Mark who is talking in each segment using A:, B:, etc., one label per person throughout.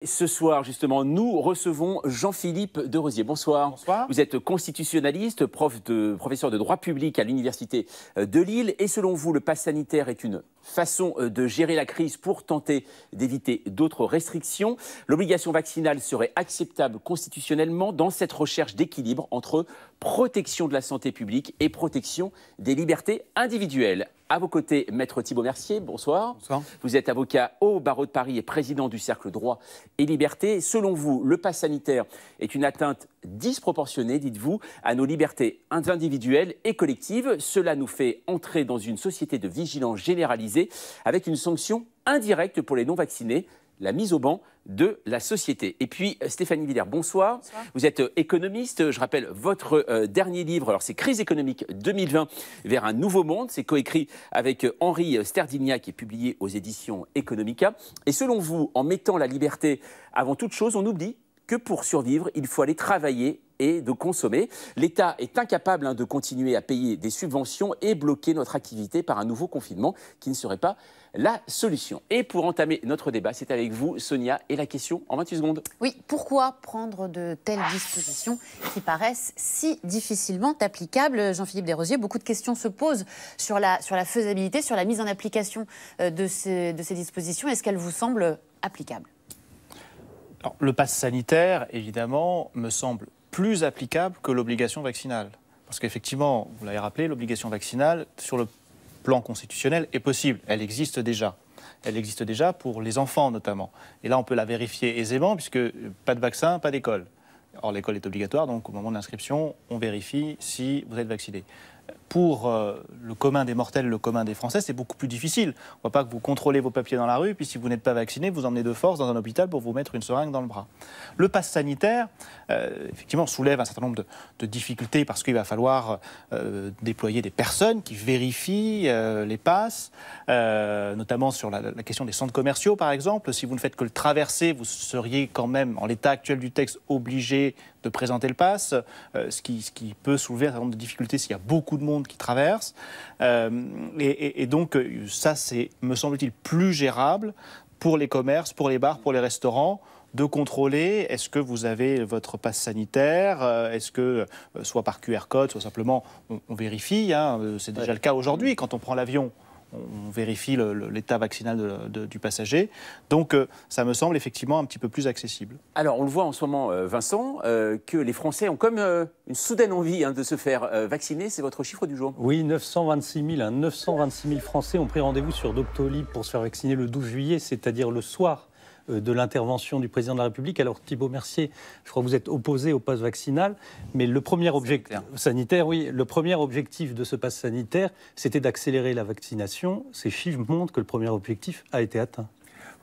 A: Ce soir, justement, nous recevons Jean-Philippe de Rosier. Bonsoir.
B: Bonsoir.
A: Vous êtes constitutionnaliste, professeur de droit public à l'Université de Lille. Et selon vous, le pass sanitaire est une façon de gérer la crise pour tenter d'éviter d'autres restrictions. L'obligation vaccinale serait acceptable constitutionnellement dans cette recherche d'équilibre entre protection de la santé publique et protection des libertés individuelles. À vos côtés, Maître Thibault Mercier, bonsoir.
B: Bonsoir.
A: Vous êtes avocat au barreau de Paris et président du Cercle Droit et Liberté. Selon vous, le pass sanitaire est une atteinte disproportionnée, dites-vous, à nos libertés individuelles et collectives. Cela nous fait entrer dans une société de vigilance généralisée avec une sanction indirecte pour les non-vaccinés, la mise au ban de la société. Et puis Stéphanie Villers, bonsoir.
C: Bonsoir.
A: Vous êtes économiste. Je rappelle votre dernier livre, alors c'est Crise économique 2020 vers un nouveau monde. C'est coécrit avec Henri Sterdignac et publié aux éditions Economica. Et selon vous, en mettant la liberté avant toute chose, on oublie que pour survivre, il faut aller travailler et de consommer. L'État est incapable de continuer à payer des subventions et bloquer notre activité par un nouveau confinement qui ne serait pas la solution. Et pour entamer notre débat, c'est avec vous, Sonia, et la question en 28 secondes.
C: Oui, pourquoi prendre de telles dispositions qui paraissent si difficilement applicables? Jean-Philippe Desrosiers, beaucoup de questions se posent sur la faisabilité, sur la mise en application de ces dispositions. Est-ce qu'elles vous semblent applicables?
B: Alors, le pass sanitaire, évidemment, me semble plus applicable que l'obligation vaccinale. Parce qu'effectivement, vous l'avez rappelé, l'obligation vaccinale, sur le plan constitutionnel, est possible. Elle existe déjà. Elle existe déjà pour les enfants, notamment. Et là, on peut la vérifier aisément, puisque pas de vaccin, pas d'école. Or, l'école est obligatoire, donc au moment de l'inscription, on vérifie si vous êtes vacciné. Pour le commun des mortels, le commun des Français, c'est beaucoup plus difficile. On ne voit pas que vous contrôlez vos papiers dans la rue, puis si vous n'êtes pas vacciné, vous emmenez de force dans un hôpital pour vous mettre une seringue dans le bras. Le pass sanitaire, effectivement, soulève un certain nombre de difficultés parce qu'il va falloir déployer des personnes qui vérifient les passes, notamment sur la question des centres commerciaux, par exemple. Si vous ne faites que le traverser, vous seriez quand même, en l'état actuel du texte, obligé de présenter le pass, ce qui peut soulever un certain nombre de difficultés s'il y a beaucoup de monde qui traverse. Et donc, ça, c'est, me semble-t-il, plus gérable pour les commerces, pour les bars, pour les restaurants, de contrôler est-ce que vous avez votre passe sanitaire, est-ce que, soit par QR code, soit simplement, on vérifie, hein, c'est déjà le cas aujourd'hui, quand on prend l'avion, on vérifie l'état vaccinal du passager. Donc, ça me semble effectivement un petit peu plus accessible.
A: Alors, on le voit en ce moment, Vincent, que les Français ont comme une soudaine envie de se faire vacciner. C'est votre chiffre du jour.
D: Oui, 926 000. 926 000 Français ont pris rendez-vous sur Doctolib pour se faire vacciner le 12 juillet, c'est-à-dire le soir de l'intervention du président de la République. Alors Thibault Mercier, je crois que vous êtes opposé au pass vaccinal, mais le premier objectif sanitaire, oui, le premier objectif de ce pass sanitaire, c'était d'accélérer la vaccination. Ces chiffres montrent que le premier objectif a été atteint.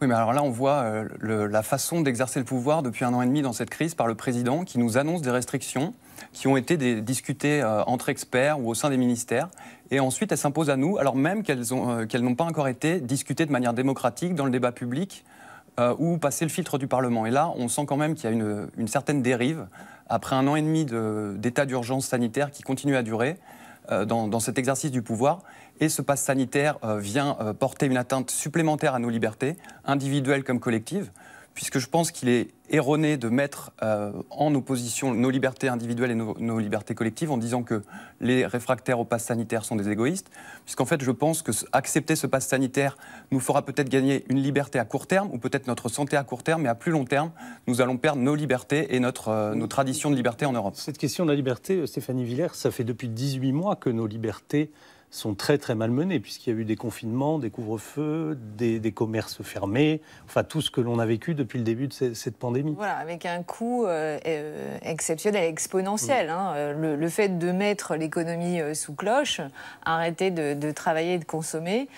E: Oui, mais alors là, on voit la façon d'exercer le pouvoir depuis 1 an et demi dans cette crise par le président qui nous annonce des restrictions qui ont été discutées entre experts ou au sein des ministères. Et ensuite, elles s'imposent à nous, alors même qu'elles n'ont pas encore été discutées de manière démocratique dans le débat public ou passer le filtre du Parlement. Et là, on sent quand même qu'il y a une certaine dérive après 1 an et demi d'état d'urgence sanitaire qui continue à durer dans cet exercice du pouvoir. Et ce pass sanitaire vient porter une atteinte supplémentaire à nos libertés, individuelles comme collectives, puisque je pense qu'il est erroné de mettre en opposition nos libertés individuelles et nos libertés collectives en disant que les réfractaires au pass sanitaire sont des égoïstes, puisqu'en fait je pense que accepter ce pass sanitaire nous fera peut-être gagner une liberté à court terme, ou peut-être notre santé à court terme, mais à plus long terme, nous allons perdre nos libertés et nos traditions de liberté en Europe.
D: Cette question de la liberté, Stéphanie Villers, ça fait depuis 18 mois que nos libertés sont très très malmenées, puisqu'il y a eu des confinements, des couvre-feux, des commerces fermés, enfin tout ce que l'on a vécu depuis le début de cette pandémie.
F: Voilà, avec un coût exceptionnel, exponentiel. Hein. Le fait de mettre l'économie sous cloche, arrêter de travailler et de consommer,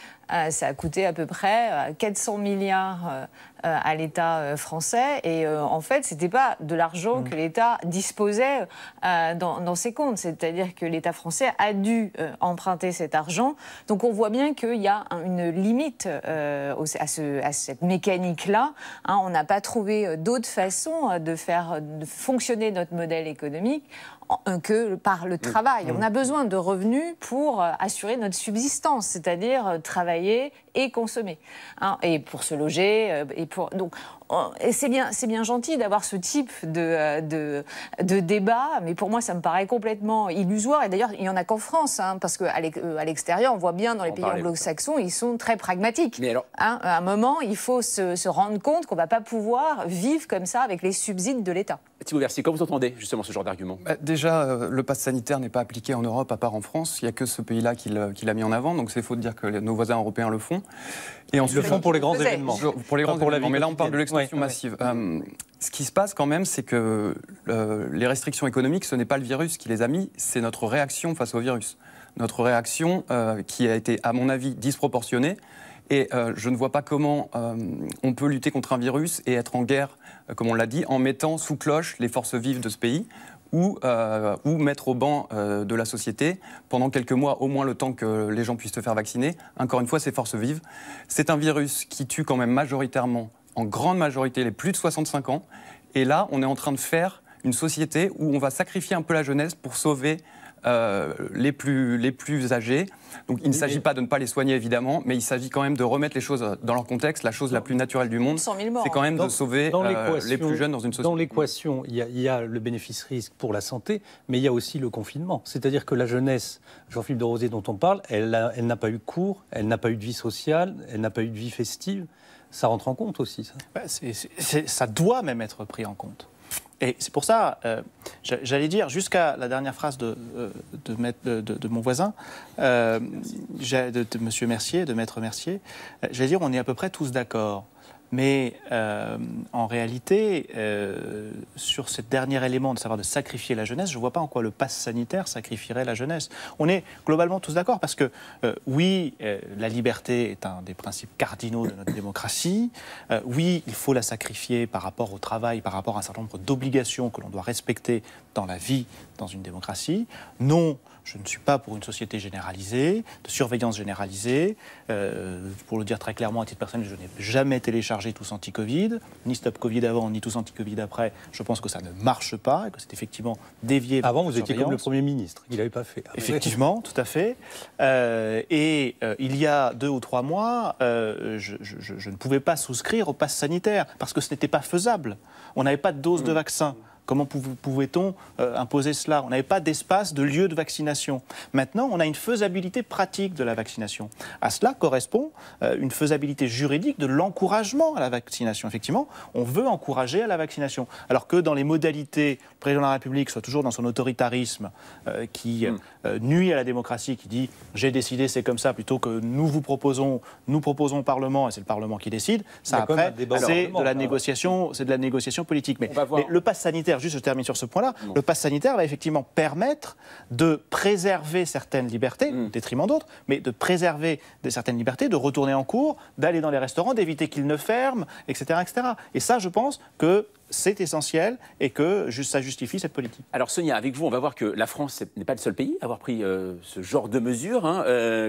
F: ça a coûté à peu près 400 milliards à l'État français. Et en fait, ce n'était pas de l'argent que l'État disposait dans ses comptes. C'est-à-dire que l'État français a dû emprunter cet argent. Donc on voit bien qu'il y a une limite à cette mécanique-là. Hein, on n'a pas trouvé d'autre façon de faire fonctionner notre modèle économique que par le travail. On a besoin de revenus pour assurer notre subsistance, c'est-à-dire travailler et consommer. Hein, et pour se loger. Donc et c'est bien gentil d'avoir ce type de débat, mais pour moi, ça me paraît complètement illusoire. Et d'ailleurs, il n'y en a qu'en France, hein, parce qu'à l'extérieur, on voit bien dans les pays anglo-saxons, ils sont très pragmatiques.
A: Mais alors...
F: hein, à un moment, il faut se rendre compte qu'on ne va pas pouvoir vivre comme ça avec les subsides de l'État.
A: Thibault Mercier, comment vous entendez justement ce genre d'argument?
E: Déjà, le pass sanitaire n'est pas appliqué en Europe, à part en France. Il n'y a que ce pays-là qui l'a mis en avant, donc c'est faux de dire que nos voisins européens le font. Et ensuite,
D: Ils le font pour les grands événements.
E: Pour les grands événements, mais là on parle de l'expansion
D: Ouais,
E: massive. Ce qui se passe quand même, c'est que les restrictions économiques, ce n'est pas le virus qui les a mis, c'est notre réaction face au virus. Notre réaction qui a été, à mon avis, disproportionnée. Et je ne vois pas comment on peut lutter contre un virus et être en guerre, comme on l'a dit, en mettant sous cloche les forces vives de ce pays ou mettre au banc de la société pendant quelques mois, au moins le temps que les gens puissent se faire vacciner. Encore une fois, ces forces vives. C'est un virus qui tue quand même majoritairement, en grande majorité, les plus de 65 ans. Et là, on est en train de faire une société où on va sacrifier un peu la jeunesse pour sauver les plus âgés. Donc il ne s'agit pas de ne pas les soigner évidemment, mais il s'agit quand même de remettre les choses dans leur contexte. La chose la plus naturelle du monde, c'est quand même de sauver les plus jeunes dans une société.
D: Dans l'équation, il y a le bénéfice-risque pour la santé, mais il y a aussi le confinement. C'est-à-dire que la jeunesse, Jean-Philippe de Rosier dont on parle, elle n'a pas eu cours, elle n'a pas eu de vie sociale, elle n'a pas eu de vie festive. Ça rentre en compte aussi, ça.
B: Ça doit même être pris en compte. Et c'est pour ça, j'allais dire, jusqu'à la dernière phrase de mon voisin, de M. Mercier, de Maître Mercier, j'allais dire, on est à peu près tous d'accord. Mais en réalité, sur ce dernier élément de savoir de sacrifier la jeunesse, je ne vois pas en quoi le pass sanitaire sacrifierait la jeunesse. On est globalement tous d'accord parce que oui, la liberté est un des principes cardinaux de notre démocratie. Oui, il faut la sacrifier par rapport au travail, par rapport à un certain nombre d'obligations que l'on doit respecter dans la vie, dans une démocratie. Non, je ne suis pas pour une société généralisée, de surveillance généralisée. Pour le dire très clairement, à titre personnel, je n'ai jamais téléchargé Tous Anti-Covid, ni Stop Covid avant, ni Tous Anti-Covid après. Je pense que ça ne marche pas et que c'est effectivement dévié.
D: Avant, vous étiez comme le Premier ministre, il n'avait pas fait.
B: Effectivement, tout à fait. Il y a 2 ou 3 mois, je ne pouvais pas souscrire au pass sanitaire parce que ce n'était pas faisable. On n'avait pas de dose de vaccin. Comment pouvait-on imposer cela? On n'avait pas d'espace, de lieu de vaccination. Maintenant, on a une faisabilité pratique de la vaccination. À cela correspond une faisabilité juridique de l'encouragement à la vaccination. Effectivement, on veut encourager à la vaccination. Alors que dans les modalités, le président de la République soit toujours dans son autoritarisme qui nuit à la démocratie, qui dit « j'ai décidé, c'est comme ça », plutôt que nous proposons au Parlement, et c'est le Parlement qui décide. Ça, après, c'est de la négociation politique. Mais le pass sanitaire, juste je termine sur ce point-là, le pass sanitaire va effectivement permettre de préserver certaines libertés, au détriment d'autres, mais de préserver certaines libertés, de retourner en cours, d'aller dans les restaurants, d'éviter qu'ils ne ferment, etc., etc. Et ça, je pense que c'est essentiel et que ça justifie cette politique.
A: Alors Sonia, avec vous, on va voir que la France n'est pas le seul pays à avoir pris ce genre de mesures.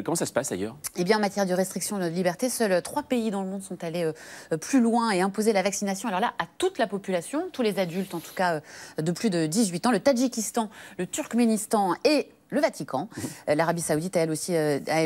A: Comment ça se passe ailleurs?
C: Eh bien, en matière de restriction de liberté, seuls 3 pays dans le monde sont allés plus loin et imposer la vaccination. Alors là, à toute la population, tous les adultes, en tout cas de plus de 18 ans, le Tadjikistan, le Turkménistan et le Vatican. L'Arabie Saoudite a elle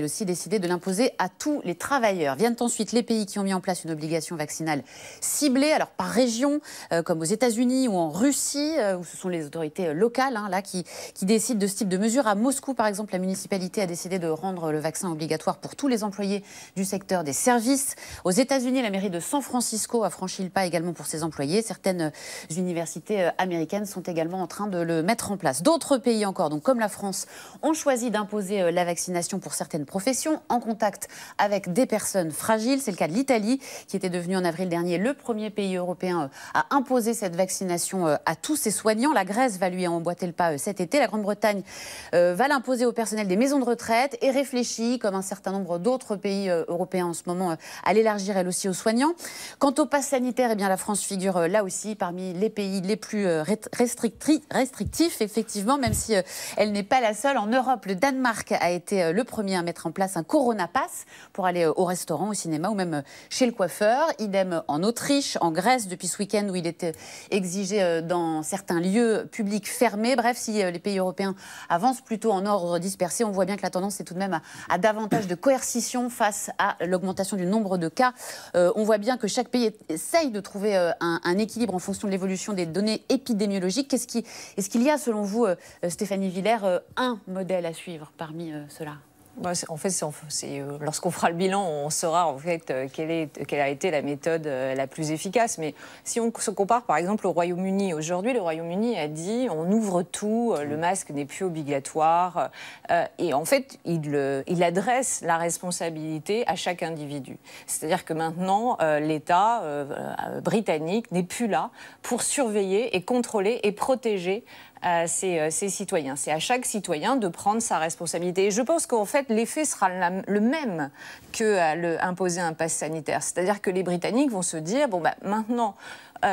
C: aussi décidé de l'imposer à tous les travailleurs. Viennent ensuite les pays qui ont mis en place une obligation vaccinale ciblée, alors par région, comme aux États-Unis ou en Russie, où ce sont les autorités locales qui décident de ce type de mesures. À Moscou, par exemple, la municipalité a décidé de rendre le vaccin obligatoire pour tous les employés du secteur des services. Aux États-Unis, la mairie de San Francisco a franchi le pas également pour ses employés. Certaines universités américaines sont également en train de le mettre en place. D'autres pays encore, donc comme la France, ont choisi d'imposer la vaccination pour certaines professions en contact avec des personnes fragiles. C'est le cas de l'Italie, qui était devenue en avril dernier le premier pays européen à imposer cette vaccination à tous ses soignants. La Grèce va lui emboîter le pas cet été. La Grande-Bretagne va l'imposer au personnel des maisons de retraite et réfléchit, comme un certain nombre d'autres pays européens en ce moment, à l'élargir elle aussi aux soignants. Quant au pass sanitaire, eh bien, la France figure là aussi parmi les pays les plus restrictifs, effectivement, même si elle n'est pas la seule seule. En Europe, le Danemark a été le premier à mettre en place un Corona Pass pour aller au restaurant, au cinéma ou même chez le coiffeur. Idem en Autriche, en Grèce, depuis ce week-end où il était exigé dans certains lieux publics fermés. Bref, si les pays européens avancent plutôt en ordre dispersé, on voit bien que la tendance est tout de même à davantage de coercition face à l'augmentation du nombre de cas. On voit bien que chaque pays essaye de trouver un équilibre en fonction de l'évolution des données épidémiologiques. Est-ce qu'il y a, selon vous, Stéphanie Villers, un modèle à suivre parmi ceux-là ?
F: En fait, lorsqu'on fera le bilan, on saura en fait quelle a été la méthode la plus efficace. Mais si on se compare par exemple au Royaume-Uni, aujourd'hui, le Royaume-Uni a dit on ouvre tout, le masque n'est plus obligatoire. Et en fait, il adresse la responsabilité à chaque individu. C'est-à-dire que maintenant, l'État britannique n'est plus là pour surveiller et contrôler et protéger ses citoyens. C'est à chaque citoyen de prendre sa responsabilité. Et je pense qu'en fait, l'effet sera le même qu'imposer un pass sanitaire. C'est-à-dire que les Britanniques vont se dire, bon, maintenant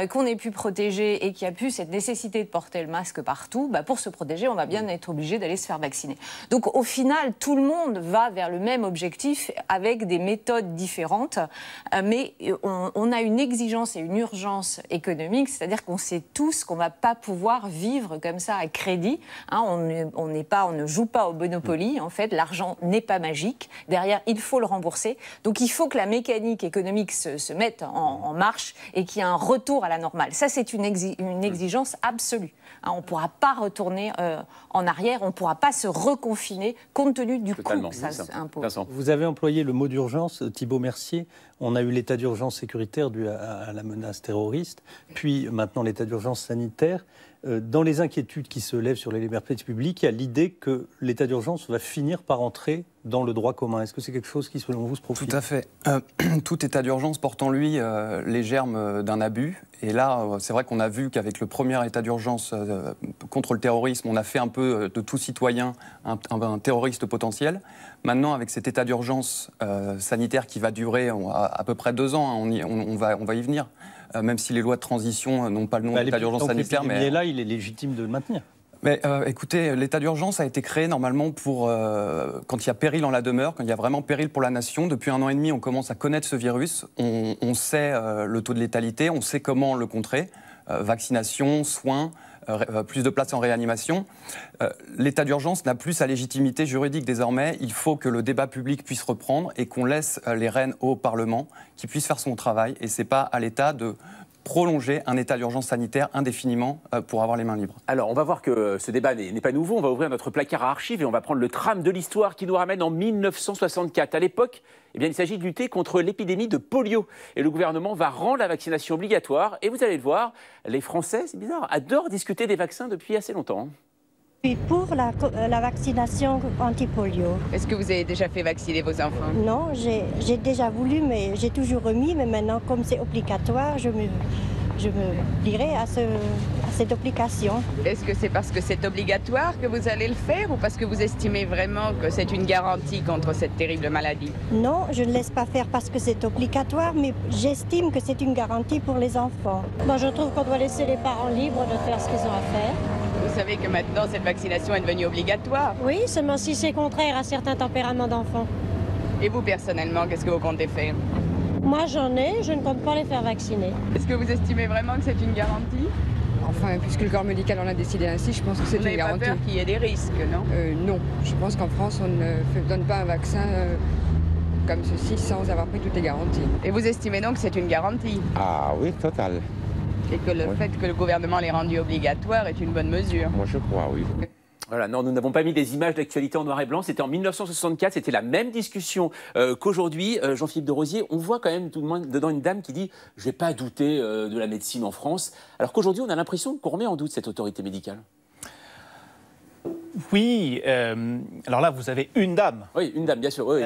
F: qu'on est plus protégé et qu'il n'y a plus cette nécessité de porter le masque partout, pour se protéger, on va bien être obligé d'aller se faire vacciner. Donc au final, tout le monde va vers le même objectif avec des méthodes différentes, mais on a une exigence et une urgence économique, c'est-à-dire qu'on sait tous qu'on ne va pas pouvoir vivre comme ça à crédit. On ne joue pas au Monopoly, en fait, l'argent n'est pas magique. Derrière, il faut le rembourser. Donc il faut que la mécanique économique se mette en marche et qu'il y ait un retour à la normale. Ça, c'est une exigence absolue. On ne pourra pas retourner en arrière, on ne pourra pas se reconfiner compte tenu du coût que ça impose.
D: Vous avez employé le mot d'urgence, Thibault Mercier. On a eu l'état d'urgence sécuritaire dû à la menace terroriste, puis maintenant l'état d'urgence sanitaire. Dans les inquiétudes qui se lèvent sur les libertés publiques, il y a l'idée que l'état d'urgence va finir par entrer dans le droit commun. Est-ce que c'est quelque chose qui, selon vous, se profile ?
E: Tout à fait. Tout état d'urgence porte en lui les germes d'un abus. Et là, c'est vrai qu'on a vu qu'avec le premier état d'urgence contre le terrorisme, on a fait un peu de tout citoyen un terroriste potentiel. Maintenant, avec cet état d'urgence sanitaire qui va durer à peu près 2 ans, on va y venir. Même si les lois de transition n'ont pas le nom d'état d'urgence sanitaire.
D: Mais là, il est légitime de le maintenir.
E: Mais écoutez, l'état d'urgence a été créé normalement pour quand il y a péril en la demeure, quand il y a vraiment péril pour la nation. Depuis 1 an et demi, on commence à connaître ce virus. On sait le taux de létalité, on sait comment le contrer. Vaccination, soins, plus de places en réanimation. L'état d'urgence n'a plus sa légitimité juridique désormais. Il faut que le débat public puisse reprendre et qu'on laisse les rênes au Parlement, qui puisse faire son travail. Et ce n'est pas à l'État de prolonger un état d'urgence sanitaire indéfiniment pour avoir les mains libres.
A: Alors, on va voir que ce débat n'est pas nouveau. On va ouvrir notre placard à archives et on va prendre le tram de l'histoire qui nous ramène en 1964. À l'époque, il s'agit de lutter contre l'épidémie de polio. Et le gouvernement va rendre la vaccination obligatoire. Et vous allez le voir, les Français, c'est bizarre, adorent discuter des vaccins depuis assez longtemps.
G: Je suis pour la vaccination anti-polio.
H: Est-ce que vous avez déjà fait vacciner vos enfants?
G: Non, j'ai déjà voulu, mais j'ai toujours remis. Mais maintenant, comme c'est obligatoire, je me plierai à cette obligation.
H: Est-ce que c'est parce que c'est obligatoire que vous allez le faire ou parce que vous estimez vraiment que c'est une garantie contre cette terrible maladie?
G: Non, je ne laisse pas faire parce que c'est obligatoire, mais j'estime que c'est une garantie pour les enfants. Moi, je trouve qu'on doit laisser les parents libres de faire ce qu'ils ont à faire.
H: Vous savez que maintenant, cette vaccination est devenue obligatoire.
G: Oui, seulement si c'est contraire à certains tempéraments d'enfants.
H: Et vous, personnellement, qu'est-ce que vous comptez faire?
G: Moi, j'en ai, je ne compte pas les faire vacciner.
H: Est-ce que vous estimez vraiment que c'est une garantie?
I: Enfin, puisque le corps médical en a décidé ainsi, je pense que c'est une garantie.
H: Vous n'avez pas peur qu'il y ait des risques, non?
I: Non, je pense qu'en France, on ne donne pas un vaccin comme ceci sans avoir pris toutes les garanties.
H: Et vous estimez donc que c'est une garantie?
J: Ah oui, total.
H: Et que le fait que le gouvernement l'ait rendu obligatoire est une bonne mesure?
J: Moi, je crois, oui.
A: Voilà, non, nous n'avons pas mis des images d'actualité en noir et blanc. C'était en 1964, c'était la même discussion qu'aujourd'hui. Jean-Philippe de Rosier, on voit quand même tout de même dedans une dame qui dit « je vais pas douter de la médecine en France », alors qu'aujourd'hui, on a l'impression qu'on remet en doute cette autorité médicale.
B: Oui, alors là, vous avez une dame.
A: Oui, une dame, bien sûr. Oui.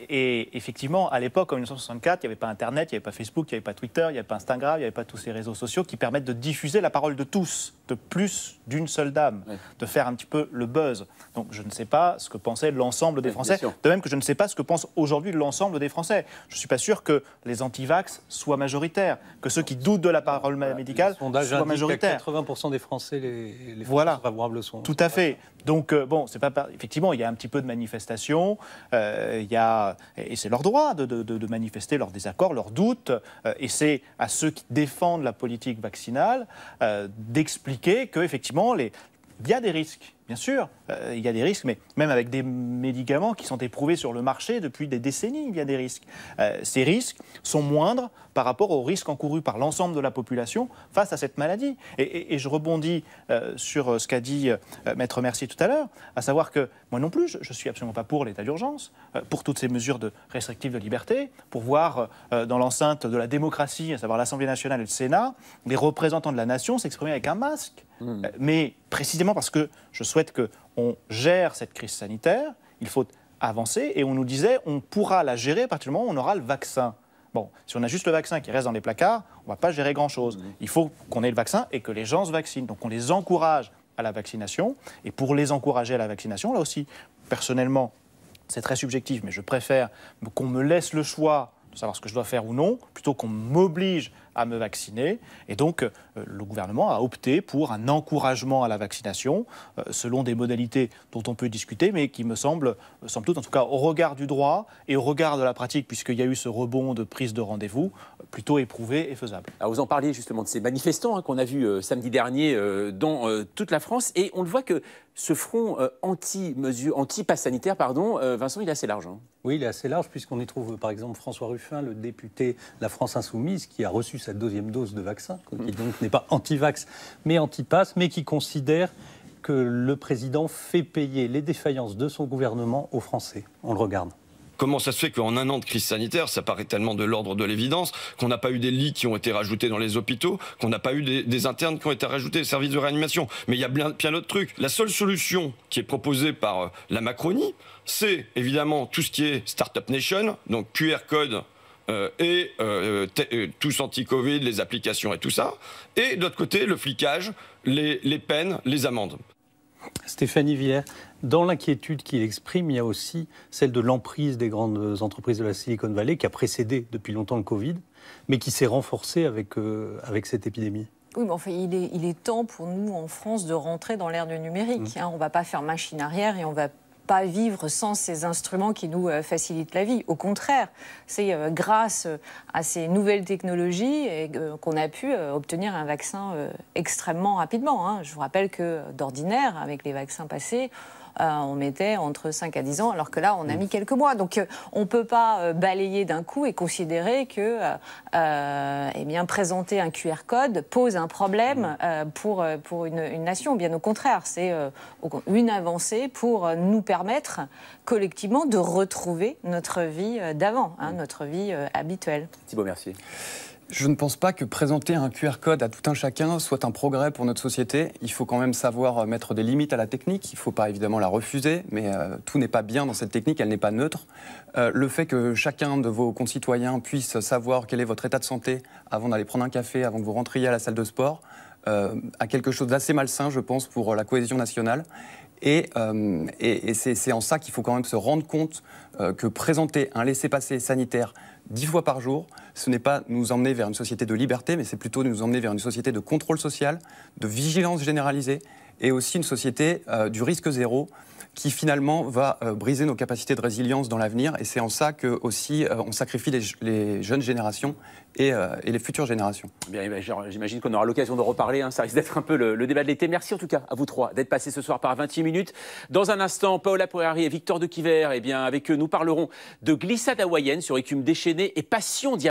B: Et effectivement, à l'époque, en 1964, il n'y avait pas Internet, il n'y avait pas Facebook, il n'y avait pas Twitter, il n'y avait pas Instagram, il n'y avait pas tous ces réseaux sociaux qui permettent de diffuser la parole de tous, de plus d'une seule dame, de faire un petit peu le buzz. Donc je ne sais pas ce que pensait l'ensemble des Français, de même que je ne sais pas ce que pense aujourd'hui l'ensemble des Français. Je ne suis pas sûr que les anti-vax soient majoritaires, que ceux qui doutent de la parole médicale soient majoritaires.
D: 80% des Français, les Français
B: voilà.
D: favorables sont.
B: Tout à fait. Donc donc, bon, c'est pas effectivement, il y a un petit peu de manifestation, et c'est leur droit de manifester leurs désaccords, leurs doutes, et c'est à ceux qui défendent la politique vaccinale d'expliquer qu'effectivement, il y a des risques. Bien sûr, il y a des risques, mais même avec des médicaments qui sont éprouvés sur le marché depuis des décennies, il y a des risques. Ces risques sont moindres par rapport aux risques encourus par l'ensemble de la population face à cette maladie. Et je rebondis sur ce qu'a dit Maître Mercier tout à l'heure, à savoir que moi non plus, je ne suis absolument pas pour l'état d'urgence, pour toutes ces mesures restrictives de liberté, pour voir dans l'enceinte de la démocratie, à savoir l'Assemblée nationale et le Sénat, les représentants de la nation s'exprimer avec un masque. Mais précisément parce que je souhaite qu'on gère cette crise sanitaire, il faut avancer, et on nous disait on pourra la gérer à partir du moment où on aura le vaccin. Bon, si on a juste le vaccin qui reste dans les placards, on ne va pas gérer grand-chose. Il faut qu'on ait le vaccin et que les gens se vaccinent. Donc on les encourage à la vaccination, et pour les encourager à la vaccination, là aussi, personnellement, c'est très subjectif, mais je préfère qu'on me laisse le choix de savoir ce que je dois faire ou non, plutôt qu'on m'oblige à me vacciner. Et donc, le gouvernement a opté pour un encouragement à la vaccination, selon des modalités dont on peut discuter, mais qui me semblent, somme toute, en tout cas au regard du droit et au regard de la pratique, puisqu'il y a eu ce rebond de prise de rendez-vous, plutôt éprouvé et faisable.
A: Alors vous en parliez justement de ces manifestants qu'on a vus samedi dernier dans toute la France, et on le voit que ce front anti-pass sanitaire, Vincent, il est assez large.
D: Oui, il est assez large, puisqu'on y trouve par exemple François Ruffin, le député La France Insoumise, qui a reçu sa 2e dose de vaccin, qui donc n'est pas anti-vax, mais anti-pass, mais qui considère que le président fait payer les défaillances de son gouvernement aux Français. On le regarde.
J: Comment ça se fait qu'en un an de crise sanitaire, ça paraît tellement de l'ordre de l'évidence, qu'on n'a pas eu des lits qui ont été rajoutés dans les hôpitaux, qu'on n'a pas eu des internes qui ont été rajoutés, des services de réanimation. Mais il y a bien d'autres trucs. La seule solution qui est proposée par la Macronie, c'est évidemment tout ce qui est Startup Nation, donc QR code et tous anti-Covid, les applications et tout ça. Et de l'autre côté, le flicage, les peines, les amendes.
D: Stéphanie Villers, dans l'inquiétude qu'il exprime, il y a aussi celle de l'emprise des grandes entreprises de la Silicon Valley qui a précédé depuis longtemps le Covid, mais qui s'est renforcée avec cette épidémie.
F: Oui, mais enfin, il est temps pour nous, en France, de rentrer dans l'ère du numérique. On ne va pas faire machine arrière et on ne va pas vivre sans ces instruments qui nous facilitent la vie. Au contraire, c'est grâce à ces nouvelles technologies qu'on a pu obtenir un vaccin extrêmement rapidement. Je vous rappelle que d'ordinaire, avec les vaccins passés, on mettait entre 5 à 10 ans, alors que là, on a mis quelques mois. Donc, on ne peut pas balayer d'un coup et considérer que présenter un QR code pose un problème pour une nation. Bien au contraire, c'est une avancée pour nous permettre collectivement de retrouver notre vie d'avant, notre vie habituelle.
A: Thibault Mercier.
E: Je ne pense pas que présenter un QR code à tout un chacun soit un progrès pour notre société. Il faut quand même savoir mettre des limites à la technique. Il ne faut pas évidemment la refuser, mais tout n'est pas bien dans cette technique, elle n'est pas neutre. Le fait que chacun de vos concitoyens puisse savoir quel est votre état de santé avant d'aller prendre un café, avant que vous rentriez à la salle de sport, a quelque chose d'assez malsain, je pense, pour la cohésion nationale. Et c'est en ça qu'il faut quand même se rendre compte que présenter un laissez-passer sanitaire 10 fois par jour, ce n'est pas nous emmener vers une société de liberté, mais c'est plutôt nous emmener vers une société de contrôle social, de vigilance généralisée, et aussi une société du risque zéro, qui finalement va briser nos capacités de résilience dans l'avenir. Et c'est en ça que aussi on sacrifie les jeunes générations et les futures générations.
A: Bien, j'imagine qu'on aura l'occasion de reparler. Ça risque d'être un peu le débat de l'été. Merci en tout cas à vous trois d'être passés ce soir par 28 minutes. Dans un instant, Paola Poirari et Victor de Quiver, avec eux, nous parlerons de glissade hawaïenne sur écume déchaînée et passion diabolique.